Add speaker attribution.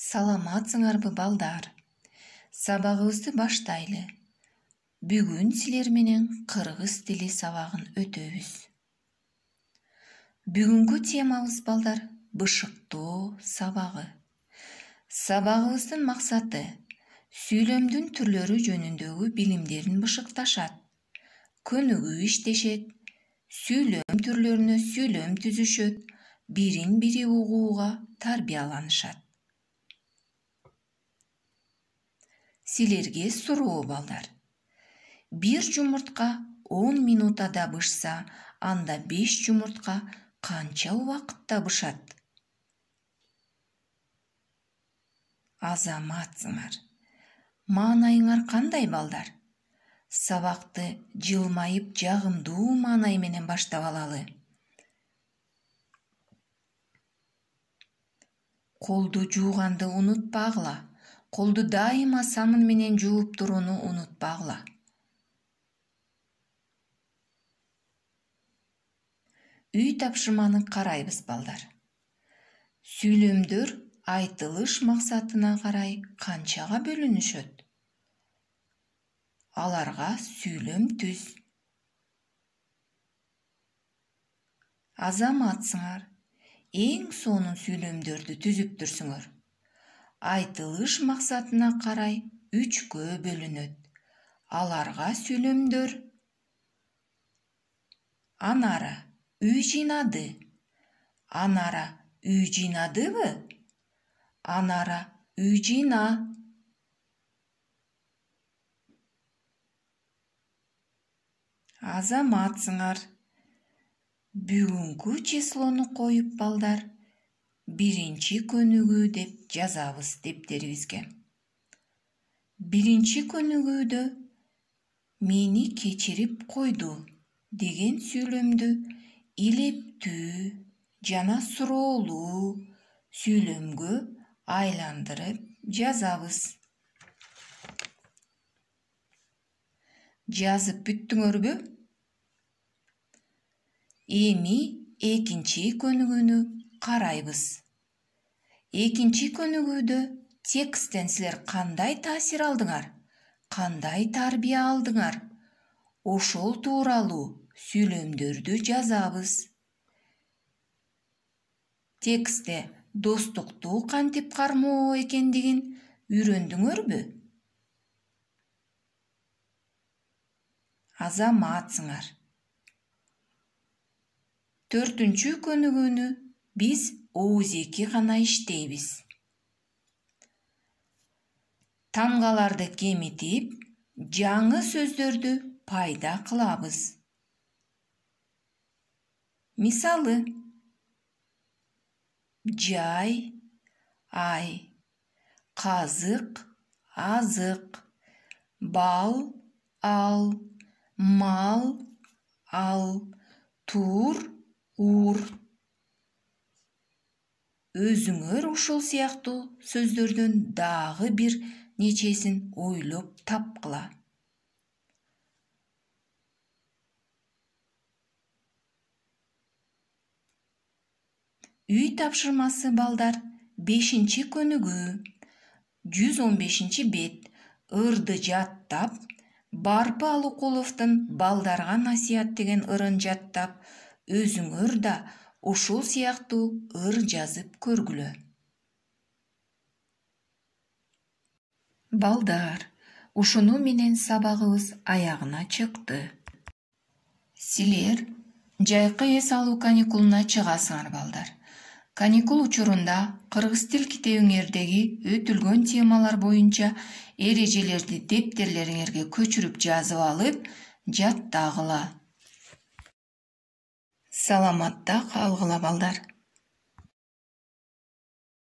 Speaker 1: Саламатсыңарбы балдар. Сабагыбызды баштайлы. Бүгүн силер менен кыргыз тили сабагын өтөбүз. Бүгүнкү темабыз балдар бышыктоо сабагы. Сабагыбыздын максаты сүйлөмдүн түрлөрү жөнүндөгү билимдерин бышыкташат. Көнүгүү иштешет, сүйлөм түрлөрүнө сүйлөм түзүшөт, бирин-бири угууга тарбияланышат. Силерге суроо балдар. Бир жумуртка 10 минутада бышса, анда 5 жумуртка канча убакытта бышат? Азаматсыңар. Маанайыңар кандай балдар? Сабакты жылмайып жагымдуу маанай менен баштап алалы. Колду жууганды унутпагыла. Колду дайыма самын менен жууп турууну унутпагыла. Үй тапшырманы карайбыз балдар. Сүйлөмдөр айтылыш максатына карай канчага бөлүнүшөт? Аларга сүйлөм түз. Азаматсыңар. Эң сонун сүйлөмдөрдү түзүп турсуңар. Айтылыш максатына карай 3кө бөлүнөт. Аларга сүйлөмдөр. Анара үй жыйнады. Анара үй жыйнадыбы? Анара үй жыйна. Азаматсыңар. Бүгүнкү числону коюп балдар. Биринчи көнүгүү деп жазабыз дептерибизге. Биринчи көнүгүүдө мени кечирип койду деген сүйлөмдү илептүү жана суроолуу сүйлөмгө айландырып жазабыз. Жазып бүттүңөрбү? Эми экинчи көнүгүүнү карайбыз. Экинчи көнүгүүдө тексттен силер кандай таасир алдыңар? Кандай тарбия алдыңар? Ошол тууралуу сүйлөмдөрдү жазабыз. Текстте достукту кантип кармоо экендигин үйрөндүңөрбү? Азаматсыңар. 4-чү көнүгүүнү биз оозеки гана иштейбиз. Тамгаларды кемитип, жаңы сөздөрдү пайда кылабыз. Мисалы: жай, ай, казык, азык, бал, ал, мал, ал, тур, ур. Өзүңөр ушул сыяктуу сөздөрдөн дагы бир нечесин ойлоп тапкыла. Үй тапшырмасы балдар 5-чи көнүгүү. 115-чи бет. Ырды жаттап, Барпы Алыкуловдун балдарга насият деген ырын жаттап, өзүңөр да ушул сыяктуу ыр жазып көргүлө. Балдар, ушуну менен сабагыбыз аягына чыкты. Силер жайкы эс алуу каникулуна чыгасыңар балдар. Каникул учурунда кыргыз тил китебиңердеги өтүлгөн темалар боюнча эрежелерди дептерлериңерге көчүрүп жазып алып, жаттагыла. Саламатта калгыла балдар.